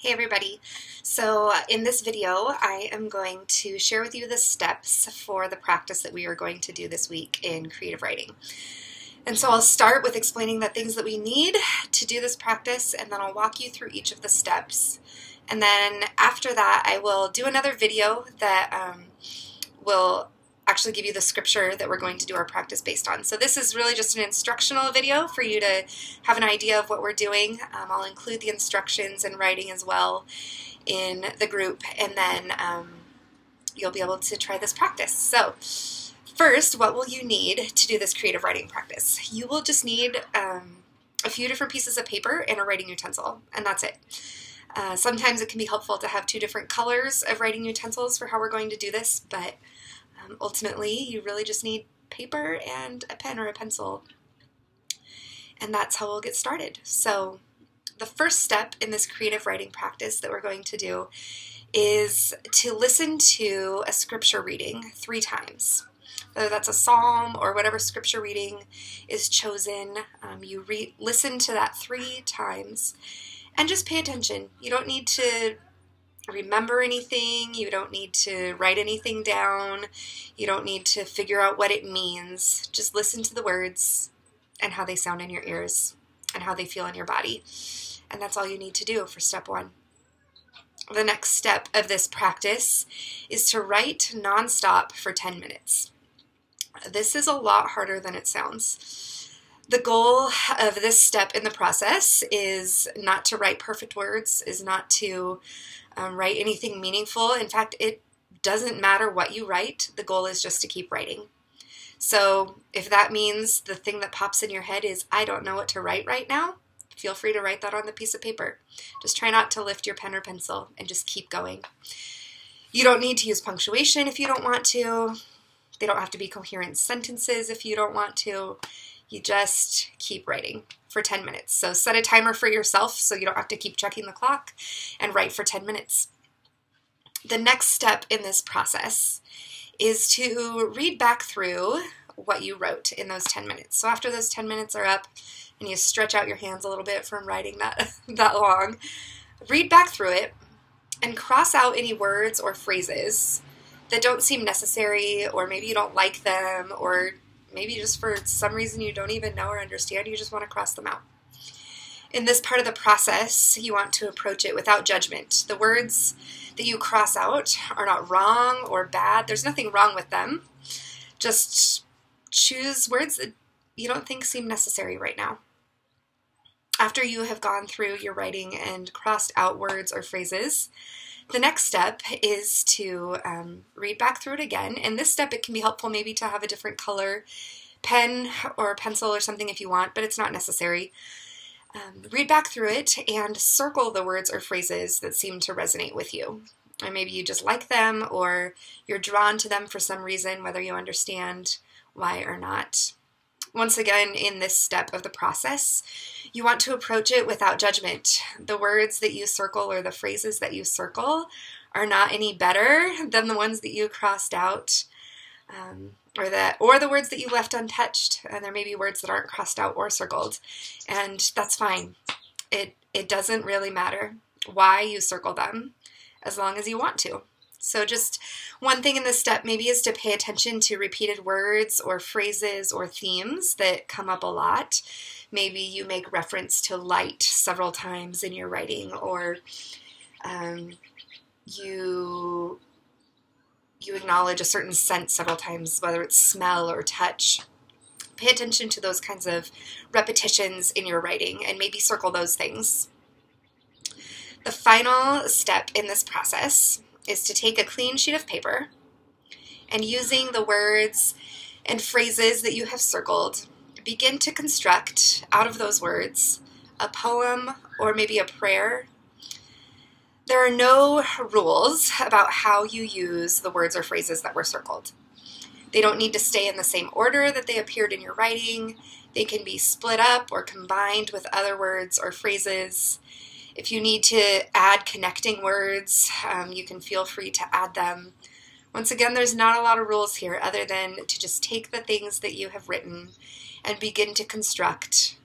Hey everybody. So in this video I am going to share with you the steps for the practice that we are going to do this week in creative writing. And so I'll start with explaining the things that we need to do this practice, and then I'll walk you through each of the steps. And then after that I will do another video that will actually give you the scripture that we're going to do our practice based on. So this is really just an instructional video for you to have an idea of what we're doing. I'll include the instructions and writing as well in the group, and then you'll be able to try this practice. So first, what will you need to do this creative writing practice? You will just need a few different pieces of paper and a writing utensil, and that's it. Sometimes it can be helpful to have two different colors of writing utensils for how we're going to do this, but ultimately, you really just need paper and a pen or a pencil, and that's how we'll get started. So the first step in this creative writing practice that we're going to do is to listen to a scripture reading 3 times. Whether that's a psalm or whatever scripture reading is chosen, you listen to that 3 times and just pay attention. You don't need to remember anything, you don't need to write anything down, you don't need to figure out what it means. Just listen to the words and how they sound in your ears and how they feel in your body. And that's all you need to do for step 1. The next step of this practice is to write nonstop for 10 minutes. This is a lot harder than it sounds. The goal of this step in the process is not to write perfect words, is not to write anything meaningful. In fact, it doesn't matter what you write. The goal is just to keep writing. So if that means the thing that pops in your head is, I don't know what to write right now, feel free to write that on the piece of paper. Just try not to lift your pen or pencil and just keep going. You don't need to use punctuation if you don't want to. They don't have to be coherent sentences if you don't want to. You just keep writing for 10 minutes. So set a timer for yourself so you don't have to keep checking the clock, and write for 10 minutes. The next step in this process is to read back through what you wrote in those 10 minutes. So after those 10 minutes are up and you stretch out your hands a little bit from writing that long, read back through it and cross out any words or phrases that don't seem necessary, or maybe you don't like them, or maybe just for some reason you don't even know or understand, you just want to cross them out. In this part of the process, you want to approach it without judgment. The words that you cross out are not wrong or bad. There's nothing wrong with them. Just choose words that you don't think seem necessary right now. After you have gone through your writing and crossed out words or phrases, the next step is to read back through it again. In this step, it can be helpful maybe to have a different color pen or pencil or something if you want, but it's not necessary. Read back through it and circle the words or phrases that seem to resonate with you. Or maybe you just like them, or you're drawn to them for some reason, whether you understand why or not. Once again, in this step of the process, you want to approach it without judgment. The words that you circle or the phrases that you circle are not any better than the ones that you crossed out, or the words that you left untouched. And there may be words that aren't crossed out or circled, and that's fine. It doesn't really matter why you circle them, as long as you want to. So just one thing in this step maybe is to pay attention to repeated words or phrases or themes that come up a lot. Maybe you make reference to light several times in your writing, or you acknowledge a certain scent several times, whether it's smell or touch. Pay attention to those kinds of repetitions in your writing and maybe circle those things. The final step in this process is to take a clean sheet of paper and, using the words and phrases that you have circled, begin to construct out of those words a poem or maybe a prayer. There are no rules about how you use the words or phrases that were circled. They don't need to stay in the same order that they appeared in your writing. They can be split up or combined with other words or phrases. If you need to add connecting words, you can feel free to add them. Once again, there's not a lot of rules here other than to just take the things that you have written and begin to construct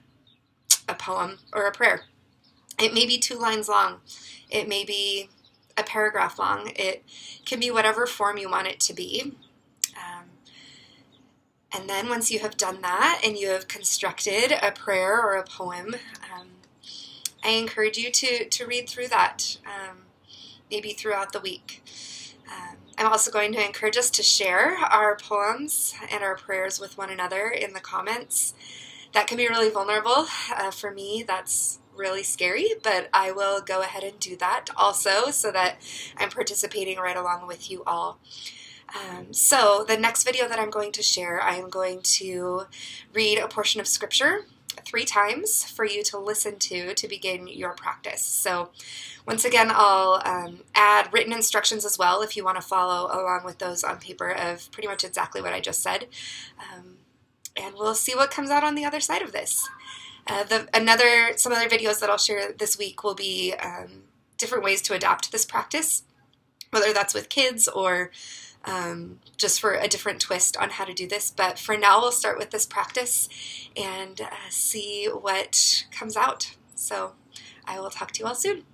a poem or a prayer. It may be 2 lines long. It may be a paragraph long. It can be whatever form you want it to be. And then once you have done that and you have constructed a prayer or a poem, I encourage you to read through that, maybe throughout the week. I'm also going to encourage us to share our poems and our prayers with one another in the comments. That can be really vulnerable. For me, that's really scary, but I will go ahead and do that also so that I'm participating right along with you all. So the next video that I'm going to share, I am going to read a portion of scripture 3 times for you to listen to begin your practice. So once again, I'll add written instructions as well if you want to follow along with those on paper of pretty much exactly what I just said. And we'll see what comes out on the other side of this. Some other videos that I'll share this week will be different ways to adapt this practice, whether that's with kids or just for a different twist on how to do this. But for now, we'll start with this practice and see what comes out. So I will talk to you all soon.